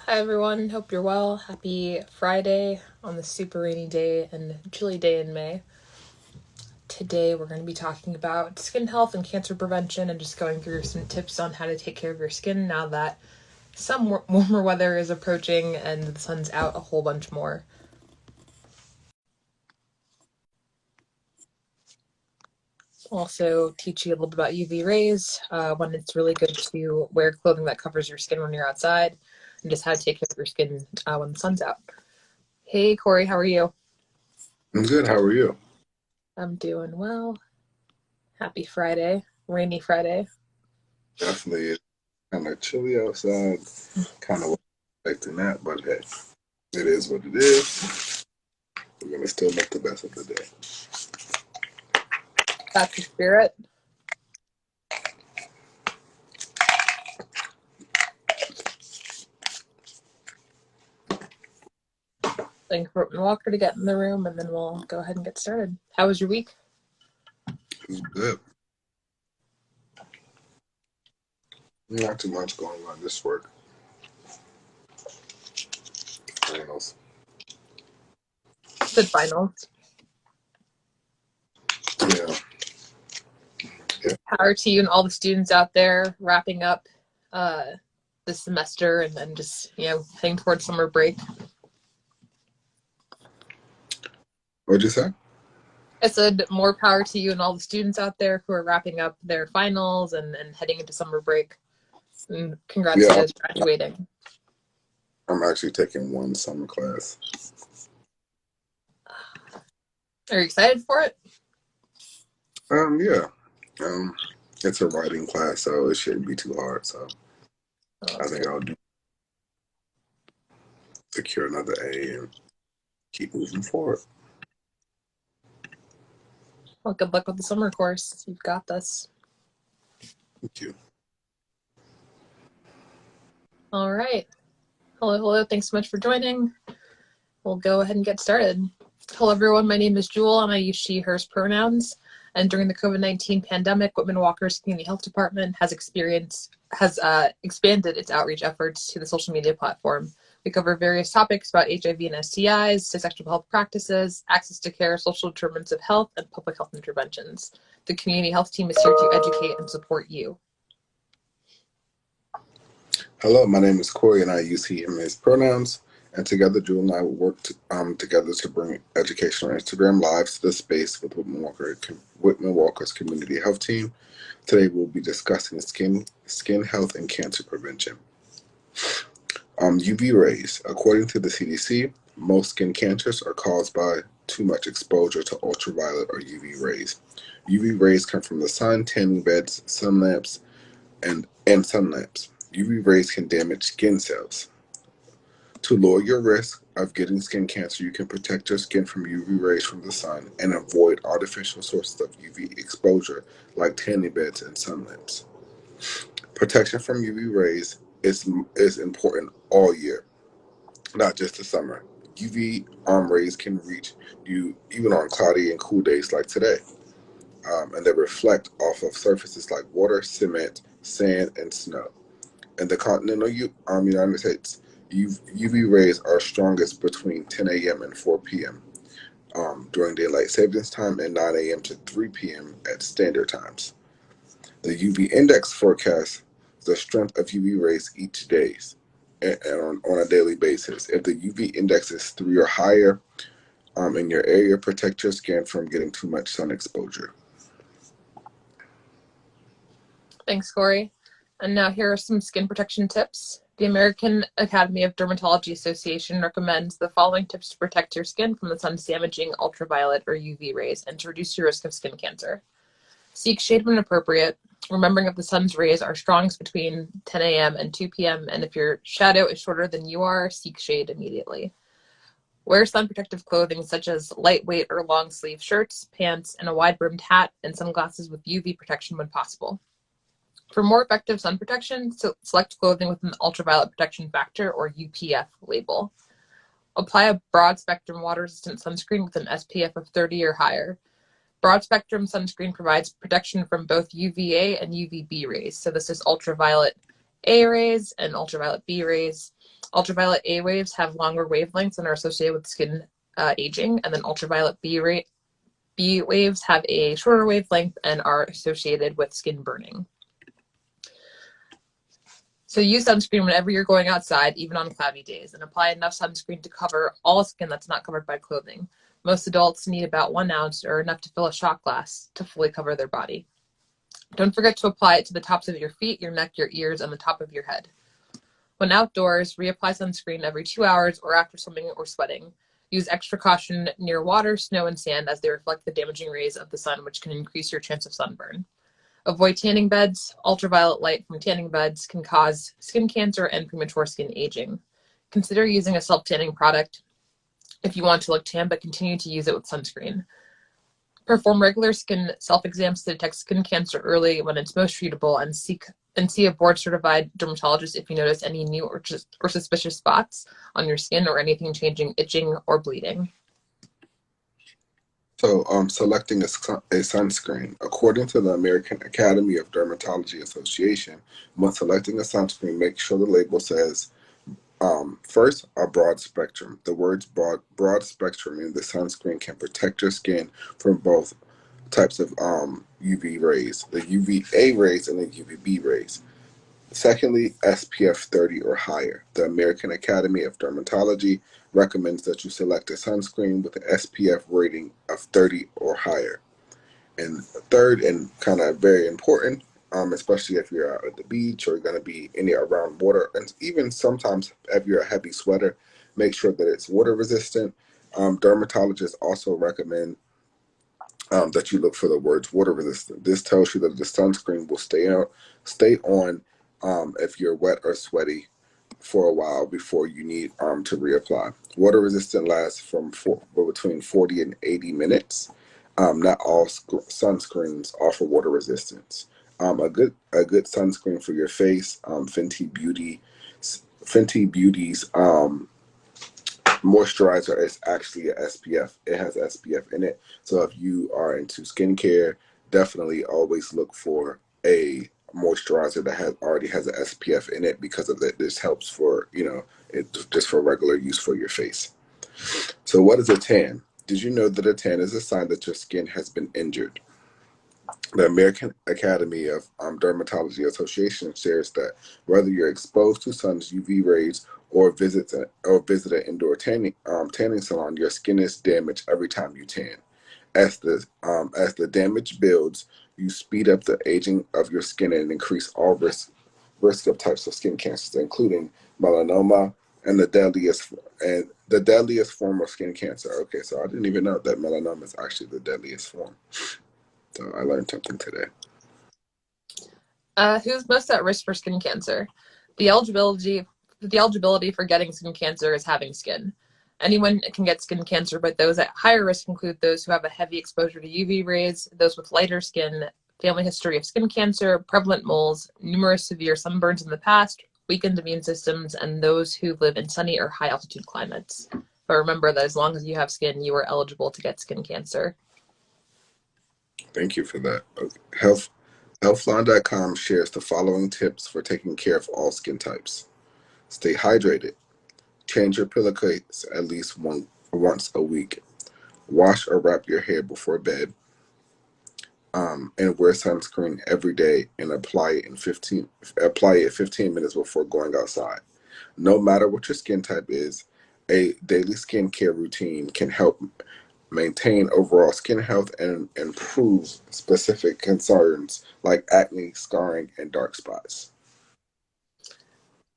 Hi everyone, hope you're well. Happy Friday on this super rainy day and chilly day in May. Today we're going to be talking about skin health and cancer prevention and just going through some tips on how to take care of your skin now that some warmer weather is approaching and the sun's out a whole bunch more. Also teach you a little bit about UV rays, when it's really good to wear clothing that covers your skin when you're outside, and just how to take care of your skin when the sun's out. Hey Corey, how are you? I'm good. How are you? I'm doing well. Happy Friday. Rainy Friday. Definitely. It's kind of chilly outside. Kind of expecting that, but hey, it is what it is. We're gonna still make the best of the day. That's the spirit. Thank for Whitman-Walker to get in the room, and then we'll go ahead and get started. How was your week? It's good. Not too much going on this work. Finals. Good finals. Yeah. Power to you and all the students out there wrapping up this semester and then just, heading towards summer break. What'd you say? I said more power to you and all the students out there who are wrapping up their finals and heading into summer break. And congrats to Yeah, those graduating. I'm actually taking one summer class. Are you excited for it? Yeah. Um, it's a writing class, so it shouldn't be too hard. So Oh, I that's think good. I'll secure another A and keep moving forward. Well, good luck with the summer course. You've got this. Thank you. All right. Hello. Thanks so much for joining. We'll go ahead and get started. Hello, everyone. My name is Jewel, and I use she, hers pronouns. And during the COVID-19 pandemic, Whitman-Walker's Community Health Department has expanded its outreach efforts to the social media platform. We cover various topics about HIV and STIs, to sexual health practices, access to care, social determinants of health, and public health interventions. The community health team is here to educate and support you. Hello, my name is Corey, and I use he, him, his pronouns. And together, Jewel and I worked together to bring educational Instagram lives to the space with Whitman-Walker's community health team. Today, we'll be discussing skin health and cancer prevention. UV rays. According to the CDC, most skin cancers are caused by too much exposure to ultraviolet or UV rays. UV rays come from the sun, tanning beds, sun lamps, and sun lamps. UV rays can damage skin cells. To lower your risk of getting skin cancer, you can protect your skin from UV rays from the sun and avoid artificial sources of UV exposure like tanning beds and sun lamps. Protection from UV rays is important all year, not just the summer. UV rays can reach you even on cloudy and cool days like today, and they reflect off of surfaces like water, cement, sand, and snow. In the continental United States, UV rays are strongest between 10 a.m. and 4 p.m. During daylight savings time and 9 a.m. to 3 p.m. at standard times. The UV index forecasts the strength of UV rays each day and on a daily basis. If the UV index is 3 or higher in your area, protect your skin from getting too much sun exposure. Thanks, Corey. And now here are some skin protection tips. The American Academy of Dermatology Association recommends the following tips to protect your skin from the sun's damaging ultraviolet or UV rays and to reduce your risk of skin cancer. Seek shade when appropriate, remembering that the sun's rays are strongest between 10 a.m. and 2 p.m. And if your shadow is shorter than you are, seek shade immediately. Wear sun protective clothing such as lightweight or long sleeve shirts, pants, and a wide brimmed hat and sunglasses with UV protection when possible. For more effective sun protection, select clothing with an ultraviolet protection factor or UPF label. Apply a broad spectrum water resistant sunscreen with an SPF of 30 or higher. Broad spectrum sunscreen provides protection from both UVA and UVB rays. So this is ultraviolet A rays and ultraviolet B rays. Ultraviolet A waves have longer wavelengths and are associated with skin aging, and then ultraviolet B waves have a shorter wavelength and are associated with skin burning. So use sunscreen whenever you're going outside, even on cloudy days, and apply enough sunscreen to cover all skin that's not covered by clothing. Most adults need about 1 ounce, or enough to fill a shot glass, to fully cover their body. Don't forget to apply it to the tops of your feet, your neck, your ears, and the top of your head. When outdoors, reapply sunscreen every 2 hours or after swimming or sweating. Use extra caution near water, snow, and sand as they reflect the damaging rays of the sun, which can increase your chance of sunburn. Avoid tanning beds. Ultraviolet light from tanning beds can cause skin cancer and premature skin aging. Consider using a self-tanning product if you want to look tan, but continue to use it with sunscreen. Perform regular skin self-exams to detect skin cancer early when it's most treatable, and see a board-certified dermatologist if you notice any new or suspicious spots on your skin or anything changing, itching, or bleeding. So, selecting a sunscreen. According to the American Academy of Dermatology Association, when selecting a sunscreen, make sure the label says, first, a broad spectrum. The words broad spectrum mean the sunscreen can protect your skin from both types of UV rays, the UVA rays and the UVB rays. Secondly, SPF 30 or higher. The American Academy of Dermatology recommends that you select a sunscreen with an SPF rating of 30 or higher. And third, and kind of very important, especially if you're out at the beach or you're going to be around water, and even sometimes if you're a heavy sweater, make sure that it's water resistant. Dermatologists also recommend that you look for the words water resistant. This tells you that the sunscreen will stay on if you're wet or sweaty for a while before you need to reapply. Water resistant lasts between 40 and 80 minutes. Not all sunscreens offer water resistance. A good sunscreen for your face, Fenty Beauty's moisturizer is actually a SPF. It has SPF in it. So if you are into skincare, definitely always look for a moisturizer that already has an SPF in it, because of that. This helps for, just for regular use for your face. So what is a tan? Did you know that a tan is a sign that your skin has been injured? The American Academy of Dermatology Association shares that whether you're exposed to sun's UV rays or visit an indoor tanning salon, your skin is damaged every time you tan. As the damage builds, you speed up the aging of your skin and increase all risk of types of skin cancers, including melanoma and the deadliest form of skin cancer. Okay, so I didn't even know that melanoma is actually the deadliest form. So I learned something today. Who's most at risk for skin cancer? The eligibility for getting skin cancer is having skin. Anyone can get skin cancer, but those at higher risk include those who have a heavy exposure to UV rays, those with lighter skin, family history of skin cancer, prevalent moles, numerous severe sunburns in the past, weakened immune systems, and those who live in sunny or high altitude climates. But remember that as long as you have skin, you are eligible to get skin cancer. Thank you for that. Okay. Healthline.com shares the following tips for taking care of all skin types. Stay hydrated. Change your pillowcase at least once a week. Wash or wrap your hair before bed. And wear sunscreen every day, and apply it 15 minutes before going outside. No matter what your skin type is, a daily skincare routine can help maintain overall skin health and improve specific concerns like acne, scarring, and dark spots.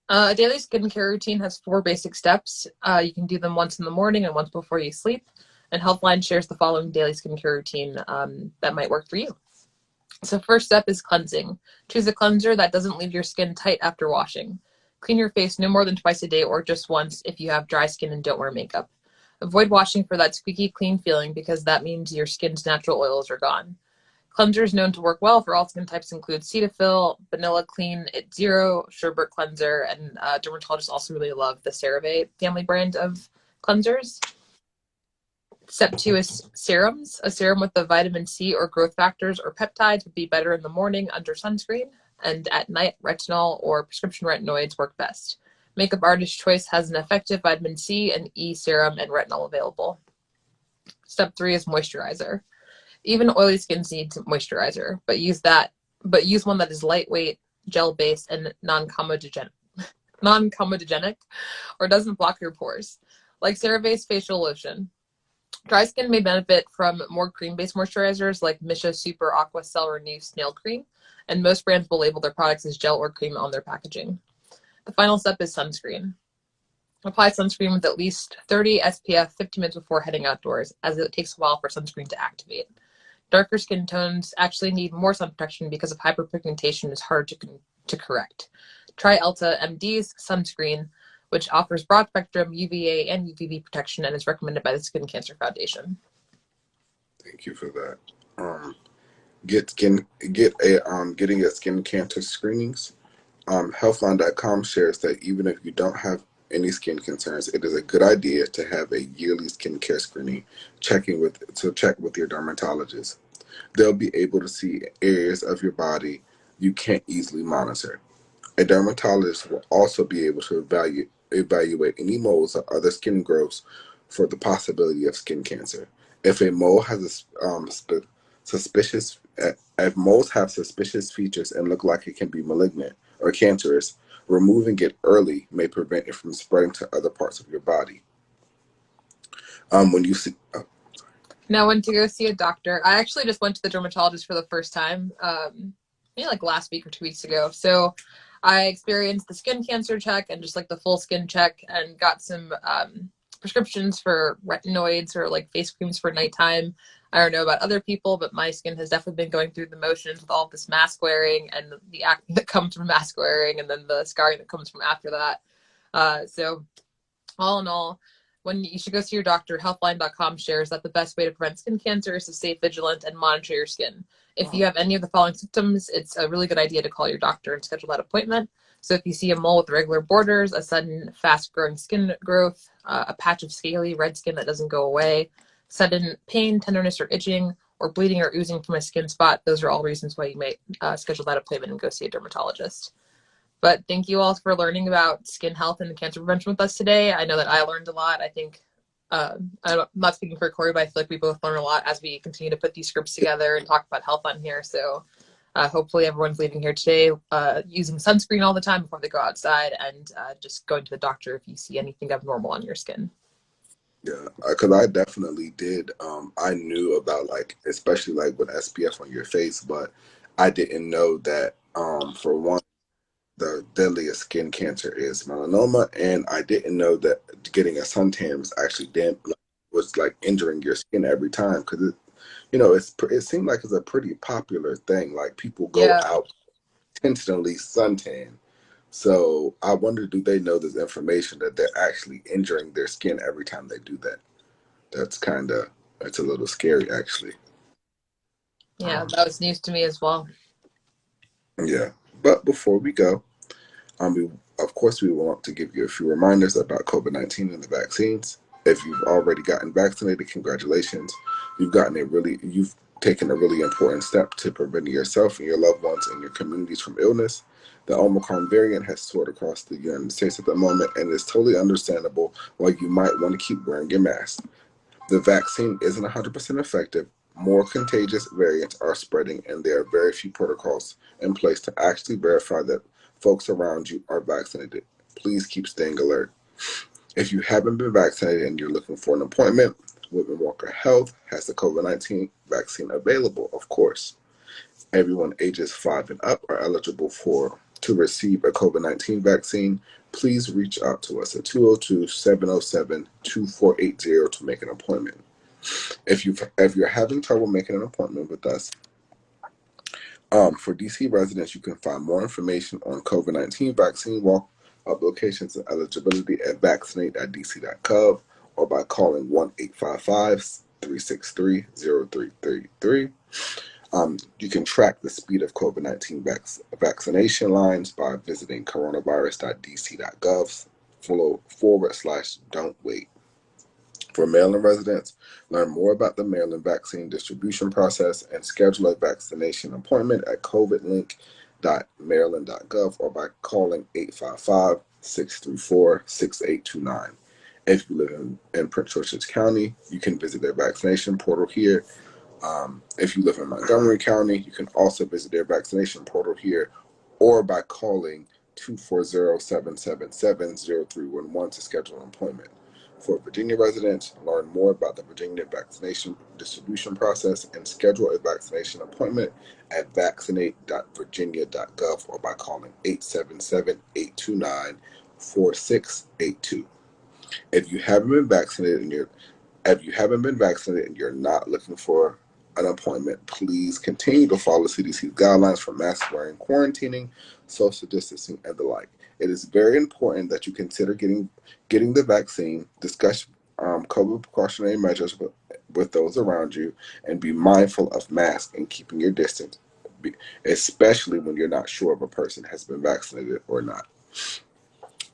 A daily skincare routine has 4 basic steps. You can do them once in the morning and once before you sleep. And Healthline shares the following daily skincare routine that might work for you. So first step is cleansing. Choose a cleanser that doesn't leave your skin tight after washing. Clean your face no more than twice a day or just once if you have dry skin and don't wear makeup. Avoid washing for that squeaky clean feeling, because that means your skin's natural oils are gone. Cleansers known to work well for all skin types include Cetaphil, Vanilla Clean, It Zero, Sherbert Cleanser, and dermatologists also really love the CeraVe family brand of cleansers. Step 2 is serums. A serum with the vitamin C or growth factors or peptides would be better in the morning under sunscreen, and at night, retinol or prescription retinoids work best. Makeup artist choice has an effective vitamin C and E serum and retinol available. Step 3 is moisturizer. Even oily skins need moisturizer, but use one that is lightweight, gel-based, and non-comedogenic or doesn't block your pores. Like CeraVe's facial lotion. Dry skin may benefit from more cream-based moisturizers like Misha Super Aqua Cell Renew Snail Cream, and most brands will label their products as gel or cream on their packaging. The final step is sunscreen. Apply sunscreen with at least 30 SPF 15 minutes before heading outdoors, as it takes a while for sunscreen to activate. Darker skin tones actually need more sun protection because of hyperpigmentation is hard to correct. Try Elta MD's sunscreen, which offers broad spectrum UVA and UVB protection and is recommended by the Skin Cancer Foundation. Thank you for that. Getting your skin cancer screenings. Healthline.com shares that even if you don't have any skin concerns, it is a good idea to have a yearly skincare screening, check with your dermatologist. They'll be able to see areas of your body you can't easily monitor. A dermatologist will also be able to evaluate any moles or other skin growths for the possibility of skin cancer. If a mole has suspicious, if moles have suspicious features and look like it can be malignant or cancerous, removing it early may prevent it from spreading to other parts of your body. When you see, Now, when to go see a doctor, I actually just went to the dermatologist for the first time, maybe like last week or 2 weeks ago. So I experienced the skin cancer check and just like the full skin check and got some prescriptions for retinoids or like face creams for nighttime. I don't know about other people, but my skin has definitely been going through the motions with all of this mask wearing and the acne that comes from mask wearing and then the scarring that comes from after that. So all in all, when you should go see your doctor, Healthline.com shares that the best way to prevent skin cancer is to stay vigilant and monitor your skin. If you have any of the following symptoms, it's a really good idea to call your doctor and schedule that appointment. So if you see a mole with irregular borders, a sudden fast-growing skin growth, a patch of scaly red skin that doesn't go away, sudden pain, tenderness, or itching, or bleeding or oozing from a skin spot, those are all reasons why you may schedule that appointment and go see a dermatologist. But thank you all for learning about skin health and cancer prevention with us today. I know that I learned a lot. I think, I'm not speaking for Corey, but I feel like we both learn a lot as we continue to put these scripts together and talk about health on here. So hopefully everyone's leaving here today using sunscreen all the time before they go outside and just going to the doctor if you see anything abnormal on your skin. yeah, because I definitely did. I knew about like, especially like with SPF on your face, but I didn't know that for one, the deadliest skin cancer is melanoma, and I didn't know that getting a suntan was actually was like injuring your skin every time because it seemed like it's a pretty popular thing. Like people go Yeah. out intentionally suntan. So I wonder, do they know this information that they're actually injuring their skin every time they do that? That's a little scary, actually. Yeah, that was news to me as well. Yeah. But before we go, of course, we want to give you a few reminders about COVID-19 and the vaccines. If you've already gotten vaccinated, congratulations. You've taken a really important step to preventing yourself and your loved ones and your communities from illness. The Omicron variant has soared across the United States at the moment, and it's totally understandable why you might want to keep wearing your mask. The vaccine isn't 100% effective. More contagious variants are spreading, and there are very few protocols in place to actually verify that folks around you are vaccinated. Please keep staying alert. If you haven't been vaccinated and you're looking for an appointment, Whitman-Walker Health has the COVID-19 vaccine available, of course. Everyone ages 5 and up are eligible to receive a COVID-19 vaccine. Please reach out to us at 202-707-2480 to make an appointment. If you're having trouble making an appointment with us, for DC residents, you can find more information on COVID-19 vaccine walk-up locations and eligibility at vaccinate.dc.gov or by calling 1-855-363-0333. You can track the speed of COVID-19 vaccination lines by visiting coronavirus.dc.gov/don't wait. For Maryland residents, learn more about the Maryland vaccine distribution process and schedule a vaccination appointment at covidlink.maryland.gov or by calling 634-6829. If you live in Prince George's County, you can visit their vaccination portal here. If you live in Montgomery County, you can also visit their vaccination portal here or by calling 240-777-0311 to schedule an appointment. For Virginia residents, learn more about the Virginia vaccination distribution process and schedule a vaccination appointment at vaccinate.virginia.gov or by calling 877-829-4682. If you haven't been vaccinated and you're not looking for an appointment, please continue to follow CDC's guidelines for mask wearing, quarantining, social distancing, and the like. It is very important that you consider getting the vaccine, discuss COVID precautionary measures with those around you, and be mindful of masks and keeping your distance, especially when you're not sure if a person has been vaccinated or not.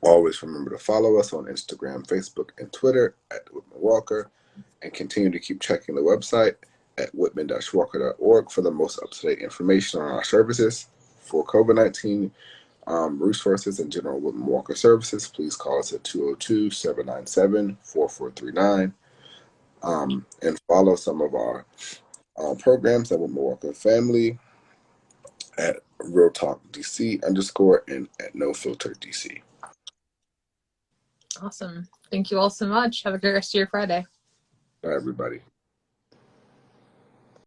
Always remember to follow us on Instagram, Facebook, and Twitter at Whitman-Walker, and continue to keep checking the website at whitman-walker.org for the most up-to-date information on our services. For COVID-19 resources and general Whitman-Walker services, please call us at 202-797-4439, and follow some of our programs at Whitman-Walker Family at Real Talk DC _ and at No Filter DC. Awesome. Thank you all so much. Have a great rest of your Friday. Bye, everybody.